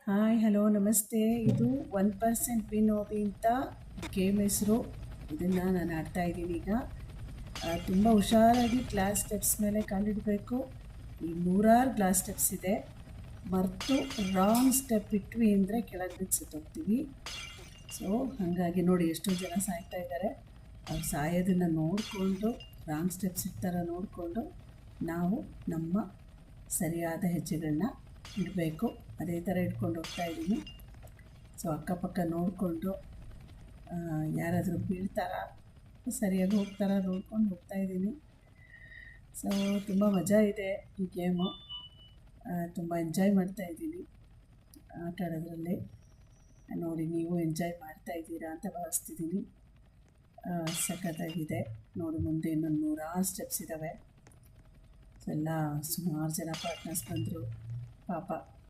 Hi hello ನಮಸ್ತೆ. ಇದು 1% win OB ಅಂತ ಗೇಮ್ ಹೆಸರು. ಇದನ್ನು ನಾನು ಆಡ್ತಾ ಇದ್ದೀನಿ ಈಗ. ತುಂಬ ಹುಷಾರಾಗಿ ಗ್ಲಾಸ್ ಸ್ಟೆಪ್ಸ್ ಮೇಲೆ ಕಾಲಿಡಬೇಕು. ಈ ನೂರಾರು ಗ್ಲಾಸ್ ಸ್ಟೆಪ್ಸ್ ಇದೆ. ಮರೆತು ರಾಂಗ್ ಸ್ಟೆಪ್ ಇಟ್ವಿ ಅಂದರೆ ಕೆಳಗೆ ಬಿದ್ದು ಸುತ್ತೋಗ್ತೀವಿ. ಸೊ ಹಾಗಾಗಿ ನೋಡಿ ಎಷ್ಟೋ ಜನ ಸಾಯ್ತಾ ಇದ್ದಾರೆ. ಅವ್ರು ಸಾಯೋದನ್ನು ನೋಡಿಕೊಂಡು ರಾಂಗ್ ಸ್ಟೆಪ್ಸ್ ಇರ್ತಾರ ನೋಡಿಕೊಂಡು ನಾವು ನಮ್ಮ ಸರಿಯಾದ ಹೆಜ್ಜೆಗಳನ್ನ ಇಡಬೇಕು. ಅದೇ ಥರ ಇಟ್ಕೊಂಡು ಹೋಗ್ತಾ ಇದ್ದೀನಿ. ಸೊ ಅಕ್ಕಪಕ್ಕ ನೋಡಿಕೊಂಡು ಯಾರಾದರೂ ಬೀಳ್ತಾರಾ ಸರಿಯಾಗಿ ಹೋಗ್ತಾರಾ ನೋಡ್ಕೊಂಡು ಹೋಗ್ತಾ ಇದ್ದೀನಿ. ಸೊ ತುಂಬ ಮಜಾ ಇದೆ ಈ ಗೇಮು. ತುಂಬ ಎಂಜಾಯ್ ಮಾಡ್ತಾ ಇದ್ದೀನಿ ಆಟ ಆಡೋದ್ರಲ್ಲಿ. ನೋಡಿ ನೀವು ಎಂಜಾಯ್ ಮಾಡ್ತಾ ಇದ್ದೀರಾ ಅಂತ ಭಾವಿಸ್ತಿದ್ದೀನಿ. ಸಖತ್ತಾಗಿದೆ ನೋಡಿ. ಮುಂದೆ ಇನ್ನೊಂದು ನೂರಾರು ಸ್ಟೆಪ್ಸ್ ಇದ್ದಾವೆ. ಎಲ್ಲ ಸುಮಾರು ಜನ ಪಾರ್ಟ್ನರ್ಸ್ ಬಂದರು. ಪಾಪ